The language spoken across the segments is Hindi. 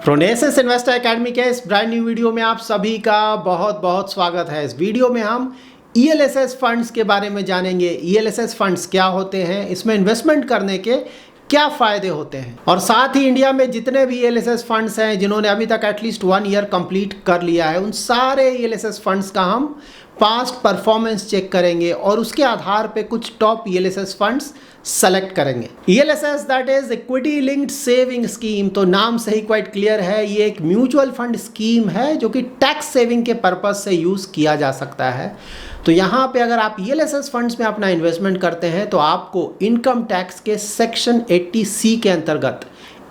प्रोनेसिस इन्वेस्टर एकेडमी के इस ब्रांड न्यू वीडियो में आप सभी का बहुत बहुत स्वागत है। इस वीडियो में हम ईएलएसएस फंड्स के बारे में जानेंगे। ईएलएसएस फंड्स क्या होते हैं, इसमें इन्वेस्टमेंट करने के क्या फ़ायदे होते हैं, और साथ ही इंडिया में जितने भी ईएलएसएस फंड्स हैं जिन्होंने अभी तक एटलीस्ट 1 ईयर कंप्लीट कर लिया है, उन सारे ईएलएसएस फंड्स का हम पास्ट परफॉर्मेंस चेक करेंगे और उसके आधार पे कुछ टॉप ईएलएसएस फंड्स सेलेक्ट करेंगे। ELSS that is equity linked saving scheme, तो नाम से ही क्वाइट क्लियर है, ये एक म्यूचुअल फंड स्कीम है जो कि टैक्स सेविंग के पर्पज से यूज़ किया जा सकता है। तो यहाँ पे अगर आप ईएलएसएस फंड्स में अपना इन्वेस्टमेंट करते हैं तो आपको इनकम टैक्स के सेक्शन 80C के अंतर्गत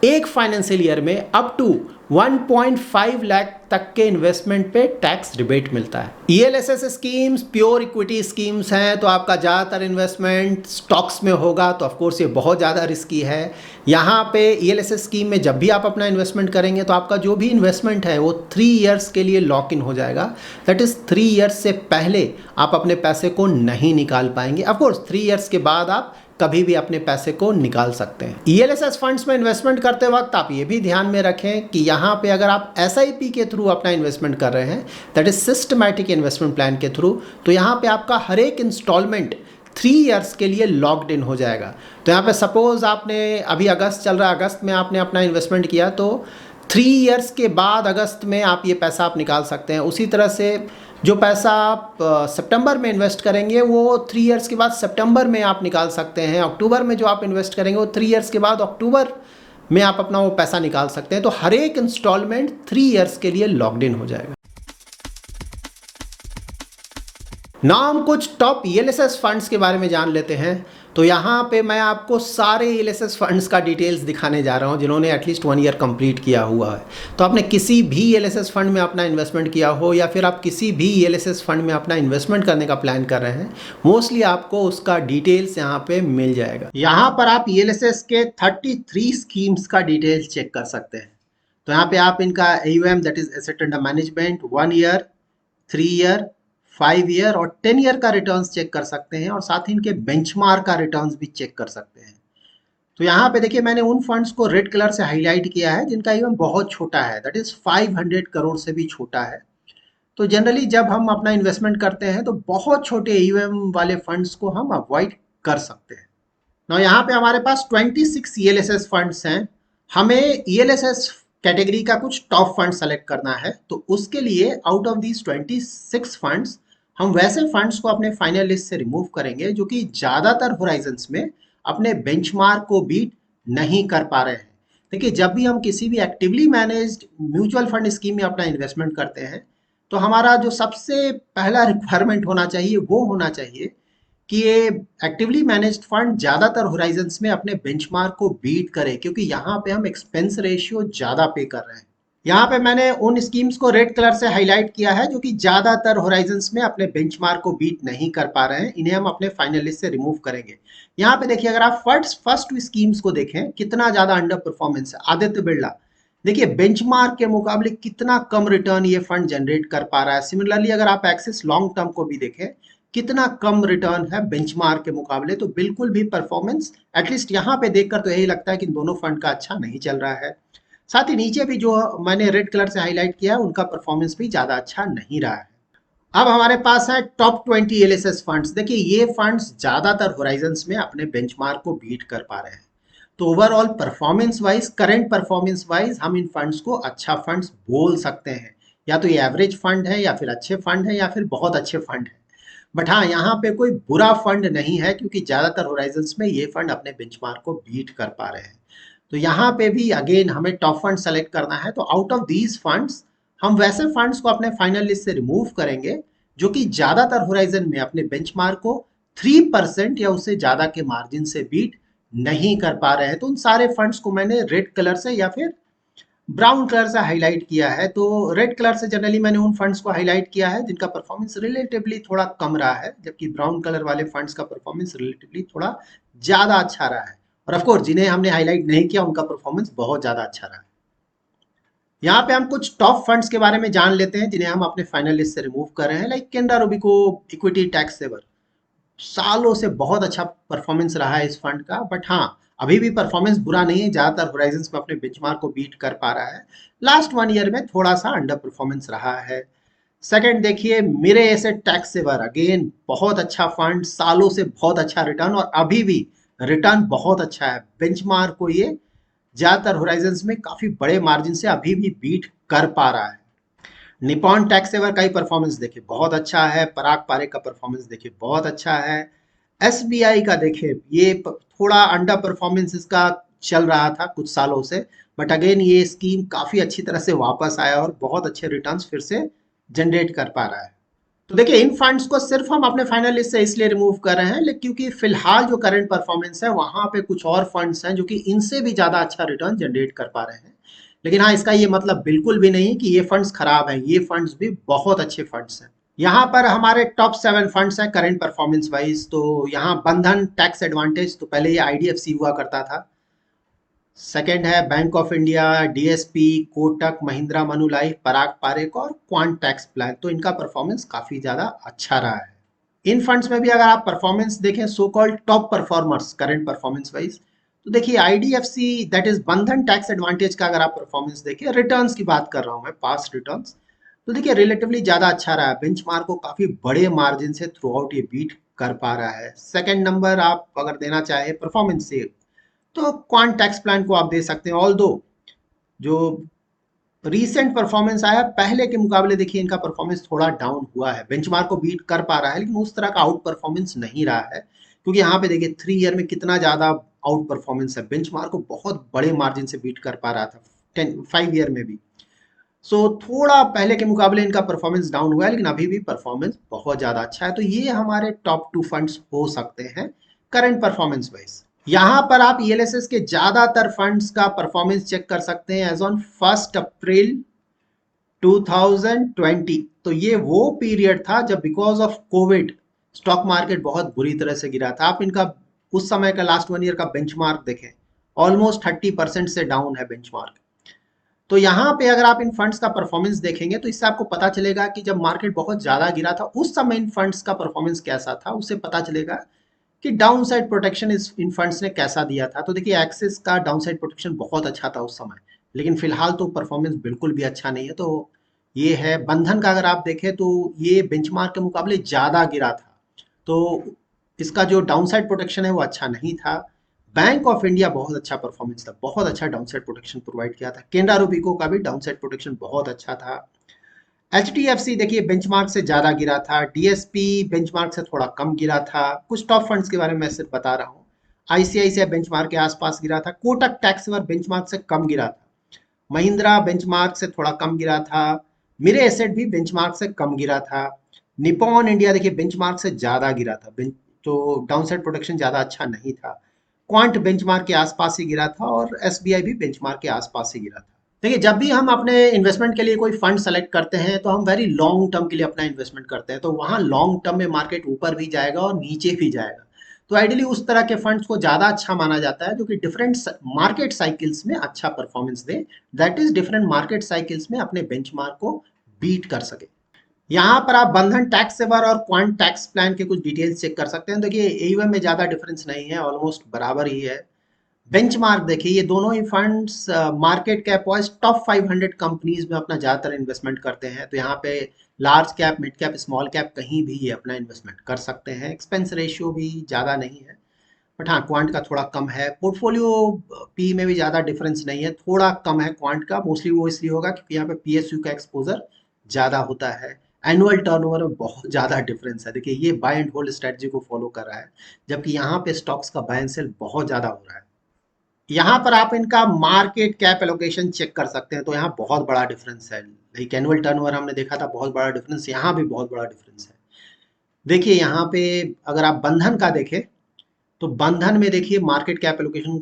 एक फाइनेंशियल ईयर में अप टू 1.5 लाख तक के इन्वेस्टमेंट पे टैक्स रिबेट मिलता है। ELSS schemes pure equity schemes हैं, तो आपका ज़्यादातर इन्वेस्टमेंट स्टॉक्स में होगा, तो ऑफकोर्स ये बहुत ज़्यादा रिस्की है। यहाँ पे ईएलएसएस स्कीम में जब भी आप अपना इन्वेस्टमेंट करेंगे तो आपका जो भी इन्वेस्टमेंट है वो 3 इयर्स के लिए लॉक इन हो जाएगा। दैट इज़ 3 इयर्स से पहले आप अपने पैसे को नहीं निकाल पाएंगे। ऑफकोर्स 3 इयर्स के बाद आप कभी भी अपने पैसे को निकाल सकते हैं। ईएलएसएस फंड्स में इन्वेस्टमेंट करते वक्त आप ये भी ध्यान में रखें कि यहाँ पे अगर आप एसआईपी के थ्रू अपना इन्वेस्टमेंट कर रहे हैं, that is systematic investment plan के थ्रू, तो यहाँ पे आपका हर एक इंस्टॉलमेंट 3 इयर्स के लिए लॉक्ड इन हो जाएगा। तो यहाँ पे सपोज आपने अभी अगस्त चल रहा है, अगस्त में आपने अपना इन्वेस्टमेंट किया तो 3 इयर्स के बाद अगस्त में आप ये पैसा आप निकाल सकते हैं। उसी तरह से जो पैसा आप सितंबर में इन्वेस्ट करेंगे वो 3 इयर्स के बाद सितंबर में आप निकाल सकते हैं। अक्टूबर में जो आप इन्वेस्ट करेंगे वो 3 इयर्स के बाद अक्टूबर में आप अपना वो पैसा निकाल सकते हैं। तो हर एक इंस्टॉलमेंट 3 इयर्स के लिए लॉक्ड इन हो जाएगा। ना हम कुछ टॉप ईएलएसएस फंड्स के बारे में जान लेते हैं। तो यहाँ पे मैं आपको सारे ईएलएसएस फंड्स का डिटेल्स दिखाने जा रहा हूँ जिन्होंने एटलीस्ट 1 ईयर कंप्लीट किया हुआ है। तो आपने किसी भी ईएलएसएस फंड में अपना इन्वेस्टमेंट किया हो या फिर आप किसी भी ईएलएसएस फंड में अपना इन्वेस्टमेंट करने का प्लान कर रहे हैं, मोस्टली आपको उसका डिटेल्स यहाँ पे मिल जाएगा। यहाँ पर आप ईएलएसएस के 33 स्कीम्स का डिटेल्स चेक कर सकते हैं। तो यहाँ पे आप इनका AUM that is asset under management 1 year, 3 year, 5 year और 10 ईयर का रिटर्न्स चेक कर सकते हैं, और साथ ही इनके बेंचमार्क का रिटर्न्स भी चेक कर सकते हैं। तो यहाँ पे देखिए मैंने उन फंड्स को रेड कलर से हाईलाइट किया है जिनका AUM बहुत छोटा है, दैट इज 500 करोड़ से भी छोटा है। तो जनरली जब हम अपना इन्वेस्टमेंट करते हैं तो बहुत छोटे AUM वाले फंड्स को हम अवॉइड कर सकते हैं। ना यहाँ पे हमारे पास 26 ईएलएसएस फंड्स हैं। हमें ईएलएसएस कैटेगरी का कुछ टॉप फंड सेलेक्ट करना है, तो उसके लिए आउट ऑफ दीज 26 फंड्स हम वैसे फंड्स को अपने फाइनल लिस्ट से रिमूव करेंगे जो कि ज़्यादातर होराइजन्स में अपने बेंचमार्क को बीट नहीं कर पा रहे हैं। देखिए जब भी हम किसी भी actively managed mutual fund scheme में अपना इन्वेस्टमेंट करते हैं तो हमारा जो सबसे पहला रिक्वायरमेंट होना चाहिए वो होना चाहिए कि ये एक्टिवली मैनेज्ड फंड ज़्यादातर होराइजन्स में अपने बेंचमार्क को बीट करे, क्योंकि यहाँ पे हम एक्सपेंस रेशियो ज़्यादा पे कर रहे हैं। यहाँ पे मैंने उन स्कीम्स को रेड कलर से हाईलाइट किया है जो कि ज़्यादातर होराइजन्स में अपने बेंचमार्क को बीट नहीं कर पा रहे हैं, इन्हें हम अपने फाइनल लिस्ट से रिमूव करेंगे। यहाँ पे देखिए अगर आप फर्स्ट स्कीम्स को देखें कितना ज़्यादा अंडर परफॉर्मेंस है। आदित्य बिरला देखिए बेंचमार्क के मुकाबले कितना कम रिटर्न ये फंड जनरेट कर पा रहा है। सिमिलरली अगर आप एक्सिस लॉन्ग टर्म को भी देखें कितना कम रिटर्न है बेंचमार्क के मुकाबले, तो बिल्कुल भी परफॉर्मेंस एटलीस्ट यहाँ पे देखकर तो यही लगता है कि दोनों फंड का अच्छा नहीं चल रहा है। साथ ही नीचे भी जो मैंने रेड कलर से हाईलाइट किया है उनका परफॉर्मेंस भी ज़्यादा अच्छा नहीं रहा है। अब हमारे पास है टॉप 20 ईएलएसएस फंड्स। देखिए ये फंड्स ज़्यादातर होराइजन्स में अपने बेंचमार्क को बीट कर पा रहे हैं। तो overall performance wise, current performance wise हम इन फंड्स को अच्छा फंड्स बोल सकते हैं। या तो ये एवरेज फंड है या फिर अच्छे फंड है या फिर बहुत अच्छे फंड है। बट हाँ यहाँ पे कोई बुरा फंड नहीं है, क्योंकि ज़्यादातर होराइजन्स में ये फंड अपने बेंचमार्क को बीट कर पा रहे हैं। तो यहाँ पे भी अगेन हमें टॉप फंड सेलेक्ट करना है। तो आउट ऑफ दीज फंड्स हम वैसे फंड्स को अपने फाइनल लिस्ट से रिमूव करेंगे जो कि ज़्यादातर होराइजन में अपने बेंचमार्क को 3% या उससे ज़्यादा के मार्जिन से बीट नहीं कर पा रहे हैं। तो उन सारे फंड्स को मैंने रेड कलर से या फिर ब्राउन कलर से हाईलाइट किया है। तो रेड कलर से जनरली मैंने उन फंड्स को हाईलाइट किया है जिनका परफॉर्मेंस रिलेटिवली थोड़ा कम रहा है, जबकि ब्राउन कलर वाले फंड्स का परफॉर्मेंस रिलेटिवली थोड़ा ज़्यादा अच्छा रहा है। और ऑफ कोर्स जिन्हें हमने हाईलाइट नहीं किया उनका परफॉर्मेंस बहुत ज़्यादा अच्छा रहा है। यहाँ पे हम कुछ टॉप फंड्स के बारे में जान लेते हैं जिन्हें हम अपने फाइनल लिस्ट से रिमूव कर रहे हैं, like Canara Robeco equity tax saver. सालों से बहुत अच्छा परफॉर्मेंस रहा है इस फंड का, बट हाँ अभी भी परफॉर्मेंस बुरा नहीं है, ज्यादातर होराइजन्स में अपने बेंचमार्क को बीट कर पा रहा है। लास्ट 1 ईयर में थोड़ा सा अंडर परफॉर्मेंस रहा है। सेकंड देखिए मेरे एसेट टैक्स सेवर, अगेन बहुत अच्छा फंड, सालों से बहुत अच्छा रिटर्न और अभी भी रिटर्न बहुत अच्छा है। बेंचमार्क को ये ज्यादातर होराइजन्स में काफी बड़े मार्जिन से अभी भी बीट कर पा रहा है। निपॉन टैक्स सेवर का ही परफॉर्मेंस देखिए बहुत अच्छा है। पराग पारेख का परफॉर्मेंस देखिए बहुत अच्छा है। एसबीआई का देखिए ये थोड़ा अंडर परफॉर्मेंस इसका चल रहा था कुछ सालों से, बट अगेन ये स्कीम काफी अच्छी तरह से वापस आया और बहुत अच्छे रिटर्न्स फिर से जनरेट कर पा रहा है। तो देखिए इन फंड्स को सिर्फ हम अपने फाइनल लिस्ट से इसलिए रिमूव कर रहे हैं क्योंकि फिलहाल जो करंट परफॉर्मेंस है वहां पे कुछ और फंड्स हैं जो कि इनसे भी ज्यादा अच्छा रिटर्न जनरेट कर पा रहे हैं। लेकिन हाँ, इसका ये मतलब बिल्कुल भी नहीं कि ये फंड्स खराब हैं, ये फंड्स भी बहुत अच्छे फंड्स हैं। यहाँ पर हमारे टॉप 7 फंड्स हैं करंट परफॉर्मेंस वाइज। तो यहाँ बंधन टैक्स एडवांटेज, तो पहले ये आईडीएफसी हुआ करता था। सेकंड है bank of India, DSP, Kotak Mahindra Manulife, Parag Parekh और क्वांट टैक्स प्लान। तो इनका परफॉर्मेंस काफी ज्यादा अच्छा रहा है। इन फंड्स में भी अगर आप परफॉर्मेंस देखें, so called top performers current performance wise, तो देखिए आईडीएफसी दैट इज बंधन टैक्स एडवांटेज का अगर आप परफॉर्मेंस देखिए, रिटर्न्स की बात कर रहा हूं मैं, पास्ट रिटर्न्स, तो देखिए रिलेटिवली ज्यादा अच्छा रहा है। बेंचमार्क को काफी बड़े मार्जिन से थ्रू आउट ये बीट कर पा रहा है। सेकंड नंबर आप अगर देना चाहे परफॉर्मेंस से, तो क्वांट टैक्स प्लान को आप दे सकते हैं। ऑल दो जो रीसेंट परफॉर्मेंस आया पहले के मुकाबले, देखिए इनका परफॉर्मेंस थोड़ा डाउन हुआ है। बेंचमार्क को बीट कर पा रहा है लेकिन उस तरह का आउट परफॉर्मेंस नहीं रहा है, क्योंकि यहाँ पे देखिए 3 ईयर में कितना ज्यादा आउट परफॉर्मेंस है। बेंचमार्क को बहुत बड़े मार्जिन से बीट कर पा रहा था 5 ईयर में भी। सो थोड़ा पहले के मुकाबले इनका परफॉर्मेंस डाउन हुआ है, लेकिन अभी भी परफॉर्मेंस बहुत ज्यादा अच्छा है। तो ये हमारे टॉप 2 फंड्स हो सकते हैं करंट परफॉर्मेंस वाइज। यहाँ पर आप ईएलएसएस के ज्यादातर फंड्स का परफॉर्मेंस चेक कर सकते हैं एज ऑन 1 अप्रैल 2020। तो ये वो पीरियड था जब because of Covid stock market बहुत बुरी तरह से गिरा था। आप इनका उस समय का लास्ट 1 ईयर का बेंचमार्क देखें, ऑलमोस्ट 30% से डाउन है बेंचमार्क। तो यहाँ पे अगर आप इन फंड्स का परफॉर्मेंस देखेंगे तो इससे आपको पता चलेगा कि जब मार्केट बहुत ज्यादा गिरा था उस समय इन फंड्स का परफॉर्मेंस कैसा था। उससे पता चलेगा कि डाउन साइड प्रोटेक्शन इस इन फंड्स ने कैसा दिया था। तो देखिए एक्सिस का डाउन साइड प्रोटेक्शन बहुत अच्छा था उस समय, लेकिन फिलहाल तो परफॉर्मेंस बिल्कुल भी अच्छा नहीं है। तो ये है बंधन का, अगर आप देखें तो ये बेंचमार्क के मुकाबले ज्यादा गिरा था, तो इसका जो डाउन साइड प्रोटेक्शन है वो अच्छा नहीं था। बैंक ऑफ इंडिया बहुत अच्छा परफॉर्मेंस था, बहुत अच्छा डाउन साइड प्रोटेक्शन प्रोवाइड किया था। केनरा रूबिको का भी डाउन साइड प्रोटेक्शन बहुत अच्छा था। एच डी एफ सी देखिए बेंचमार्क से ज्यादा गिरा था। डीएसपी बेंचमार्क से थोड़ा कम गिरा था। कुछ टॉप फंड्स के बारे में मैं सिर्फ बता रहा हूँ। आईसीआईसीआई बेंचमार्क के आसपास गिरा था। कोटक टैक्स बेंचमार्क से कम गिरा था। महिंद्रा बेंचमार्क से थोड़ा कम गिरा था। मेरे एसेट भी बेंचमार्क से कम गिरा था। निपॉन इंडिया देखिए बेंचमार्क से ज्यादा गिरा था, तो डाउन साइड प्रोटेक्शन ज्यादा अच्छा नहीं था। क्वांट बेंचमार्क के आसपास ही गिरा था और एसबीआई भी बेंचमार्क के आसपास ही गिरा था। देखिए जब भी हम अपने इन्वेस्टमेंट के लिए कोई फंड सेलेक्ट करते हैं तो हम वेरी लॉन्ग टर्म के लिए अपना इन्वेस्टमेंट करते हैं, तो वहाँ लॉन्ग टर्म में मार्केट ऊपर भी जाएगा और नीचे भी जाएगा। तो आइडियली उस तरह के फंड्स को ज्यादा अच्छा माना जाता है जो कि डिफरेंट मार्केट साइकिल्स में अच्छा performance they, that is different market cycles में अपने बेंचमार्क को बीट कर सके। यहाँ पर आप बंधन टैक्स सेवर और क्वांट टैक्स प्लान के कुछ डिटेल्स चेक कर सकते हैं। देखिए एयूएम में ज्यादा डिफरेंस नहीं है, ऑलमोस्ट बराबर ही है। बेंचमार्क देखिए ये दोनों ही funds market cap wise top 500 companies में अपना ज्यादातर इन्वेस्टमेंट करते हैं। तो यहाँ पे large cap, mid cap, small cap कहीं भी ये अपना इन्वेस्टमेंट कर सकते हैं। एक्सपेंस रेशियो भी ज्यादा नहीं है, बट हाँ क्वांट का थोड़ा कम है। पोर्टफोलियो पी में भी ज्यादा डिफरेंस नहीं है, थोड़ा कम है क्वांट का। मोस्टली वो इसलिए होगा क्योंकि यहाँ पे पीएसयू का एक्सपोजर ज्यादा होता है। एनुअल टर्नओवर में बहुत ज्यादा डिफरेंस है। देखिए ये बाय एंड होल्ड स्ट्रेटजी को फॉलो कर रहा है, जबकि यहाँ पे स्टॉक्स का बाय एंड सेल बहुत ज्यादा हो रहा है। यहाँ पर आप इनका मार्केट कैप एलोकेशन चेक कर सकते हैं, तो यहाँ बहुत बड़ा डिफरेंस है। लाइक एनुअल टर्नओवर हमने देखा था बहुत बड़ा डिफरेंस, यहाँ भी बहुत बड़ा डिफरेंस है। देखिए यहाँ पे अगर आप बंधन का देखें तो बंधन में देखिए market cap allocation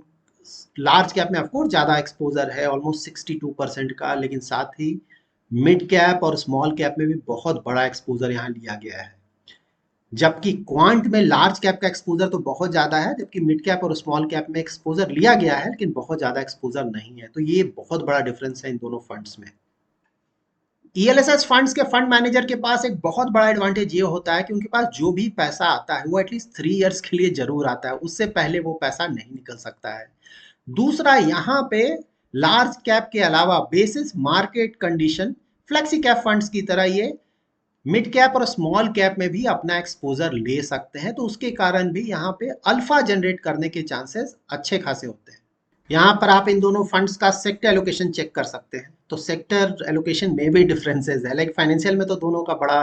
large cap में ऑफकोर्स ज्यादा एक्सपोजर है, ऑलमोस्ट 62% का, लेकिन साथ ही मिड कैप और स्मॉल कैप में भी बहुत बड़ा एक्सपोजर यहाँ लिया गया है। जबकि क्वांट में लार्ज कैप का एक्सपोजर तो बहुत ज्यादा है, जबकि मिड कैप और स्मॉल कैप में एक्सपोजर लिया गया है लेकिन बहुत ज्यादा एक्सपोजर नहीं है। तो ये बहुत बड़ा डिफरेंस है इन दोनों फंड्स में। ईएलएसएस फंड्स के फंड मैनेजर के पास एक बहुत बड़ा एडवांटेज ये होता है कि उनके पास जो भी पैसा आता है वो एटलीस्ट 3 इयर्स के लिए जरूर आता है, उससे पहले वो पैसा नहीं निकल सकता है। दूसरा, यहाँ पे लार्ज कैप के अलावा basis market condition flexi cap funds की तरह ये मिड कैप और स्मॉल कैप में भी अपना एक्सपोजर ले सकते हैं, तो उसके कारण भी यहाँ पे अल्फा जनरेट करने के चांसेस अच्छे खासे होते हैं। यहाँ पर आप इन दोनों फंड्स का सेक्टर एलोकेशन चेक कर सकते हैं, तो सेक्टर एलोकेशन में भी डिफरेंसेस है। लाइक फाइनेंशियल में तो दोनों का बड़ा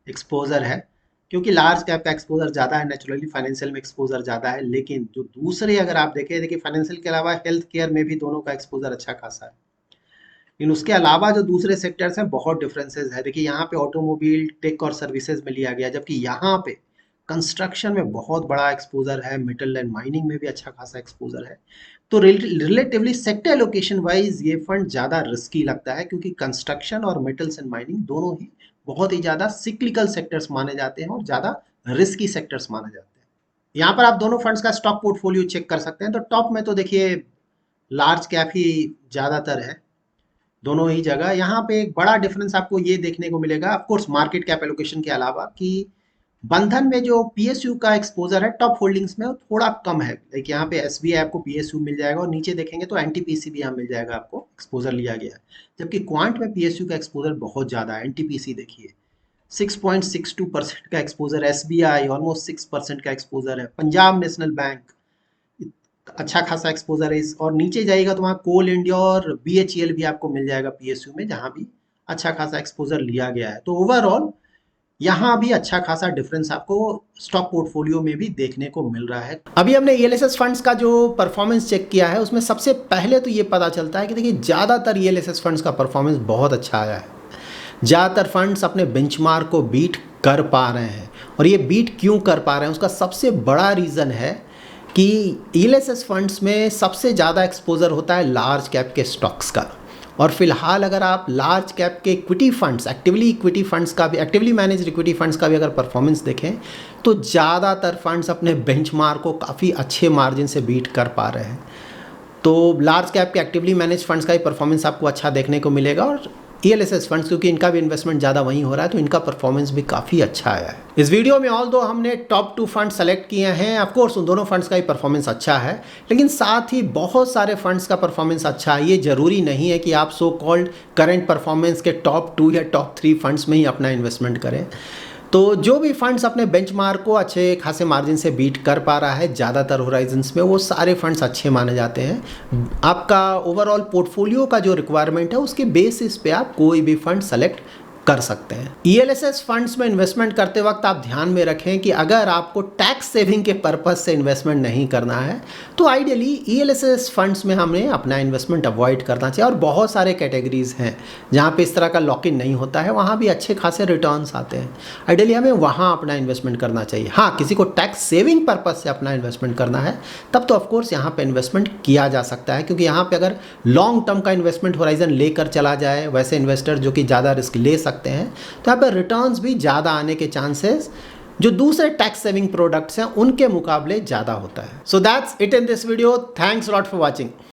एक्सपोजर है, क्योंकि लार्ज कैप का एक्सपोजर ज़्यादा है, नेचुरली फाइनेंशियल में एक्सपोजर ज़्यादा है। लेकिन जो दूसरे अगर आप देखें, देखिए फाइनेंशियल के अलावा हेल्थ केयर में भी दोनों का एक्सपोजर अच्छा खासा है। लेकिन उसके अलावा जो दूसरे सेक्टर्स हैं बहुत डिफरेंसेस है। देखिए यहाँ पे ऑटोमोबाइल, टेक और सर्विसेज में लिया गया, जबकि यहाँ पे कंस्ट्रक्शन में बहुत बड़ा एक्सपोजर है, मेटल एंड माइनिंग में भी अच्छा खासा एक्सपोजर है। तो रिलेटिवली सेक्टर एलोकेशन वाइज ये फंड ज़्यादा रिस्की लगता है, क्योंकि कंस्ट्रक्शन और मेटल्स एंड माइनिंग दोनों ही बहुत ही ज़्यादा सिक्लिकल सेक्टर्स माने जाते हैं और ज़्यादा रिस्की सेक्टर्स माने जाते हैं। यहाँ पर आप दोनों फंड्स का स्टॉक पोर्टफोलियो चेक कर सकते हैं। तो टॉप में तो देखिए लार्ज कैप ही ज़्यादातर है दोनों ही जगह। यहाँ पे एक बड़ा डिफरेंस आपको ये देखने को मिलेगा, of course market cap allocation के अलावा, कि बंधन में जो पीएसयू का एक्सपोजर है टॉप होल्डिंग्स में वो थोड़ा कम है। लाइक यहाँ पे एसबीआई आपको पीएसयू मिल जाएगा और नीचे देखेंगे तो एनटीपीसी भी यहाँ मिल जाएगा, आपको एक्सपोजर लिया गया है। जबकि क्वांट में पीएसयू का एक्सपोजर बहुत ज़्यादा है। एनटीपीसी देखिए 6.62% का एक्सपोजर, एसबीआई ऑलमोस्ट 6% का एक्सपोजर है, पंजाब नेशनल बैंक अच्छा खासा एक्सपोजर है और नीचे जाएगा तो वहाँ कोल इंडिया और बीएचईएल भी आपको मिल जाएगा पीएसयू में, जहाँ भी अच्छा खासा एक्सपोजर लिया गया है। तो ओवरऑल यहाँ भी अच्छा खासा डिफरेंस आपको स्टॉक पोर्टफोलियो में भी देखने को मिल रहा है। अभी हमने ईएलएसएस फंड्स का जो परफॉर्मेंस चेक किया है, उसमें सबसे पहले तो ये पता चलता है कि देखिए ज़्यादातर ईएलएसएस फंड्स का परफॉर्मेंस बहुत अच्छा आया है। ज़्यादातर फंड्स अपने बेंचमार्क को बीट कर पा रहे हैं, और ये बीट क्यों कर पा रहे हैं उसका सबसे बड़ा रीज़न है कि ईएलएसएस फंड्स में सबसे ज़्यादा एक्सपोजर होता है लार्ज कैप के स्टॉक्स का। और फिलहाल अगर आप लार्ज कैप के equity funds, actively managed equity funds का भी अगर परफॉर्मेंस देखें, तो ज़्यादातर फंड्स अपने बेंचमार्क को काफ़ी अच्छे मार्जिन से बीट कर पा रहे हैं। तो लार्ज कैप के एक्टिवली मैनेज फंड्स का ही परफॉर्मेंस आपको अच्छा देखने को मिलेगा, और ईएलएसएस फंड्स क्योंकि इनका भी इन्वेस्टमेंट ज़्यादा वहीं हो रहा है, तो इनका परफॉर्मेंस भी काफ़ी अच्छा आया है। इस वीडियो में ऑल दो हमने टॉप 2 फंड सेलेक्ट किए हैं, ऑफ कोर्स उन दोनों फंड्स का ही परफॉर्मेंस अच्छा है, लेकिन साथ ही बहुत सारे फंड्स का परफॉर्मेंस अच्छा है। ये ज़रूरी नहीं है कि आप सो कॉल्ड करंट परफॉर्मेंस के टॉप 2 या टॉप 3 फंड्स में ही अपना इन्वेस्टमेंट करें। तो जो भी फंड्स अपने बेंचमार्क को अच्छे खासे मार्जिन से बीट कर पा रहा है ज़्यादातर होराइजन्स में, वो सारे फंड्स अच्छे माने जाते हैं। आपका ओवरऑल पोर्टफोलियो का जो रिक्वायरमेंट है उसके बेसिस पे आप कोई भी फंड सेलेक्ट कर सकते हैं। ईएलएसएस फंड्स में इन्वेस्टमेंट करते वक्त आप ध्यान में रखें कि अगर आपको टैक्स सेविंग के पर्पस से इन्वेस्टमेंट नहीं करना है, तो आइडियली ईएलएसएस फंड्स में हमें अपना इन्वेस्टमेंट अवॉइड करना चाहिए। और बहुत सारे कैटेगरीज हैं जहाँ पे इस तरह का लॉक इन नहीं होता है, वहाँ भी अच्छे खासे रिटर्न्स आते हैं। आइडियली हमें वहाँ अपना इन्वेस्टमेंट करना चाहिए। हाँ, किसी को टैक्स सेविंग पर्पस से अपना इन्वेस्टमेंट करना है तब तो ऑफकोर्स यहाँ पर इन्वेस्टमेंट किया जा सकता है, क्योंकि यहाँ पर अगर लॉन्ग टर्म का इन्वेस्टमेंट होराइजन लेकर चला जाए, वैसे इन्वेस्टर जो कि ज़्यादा रिस्क ले सकते हैं, तो यहाँ पर रिटर्न्स भी ज़्यादा आने के चांसेस जो दूसरे टैक्स सेविंग प्रोडक्ट्स हैं उनके मुकाबले ज़्यादा होता है। So that's it in this video. Thanks lot for watching.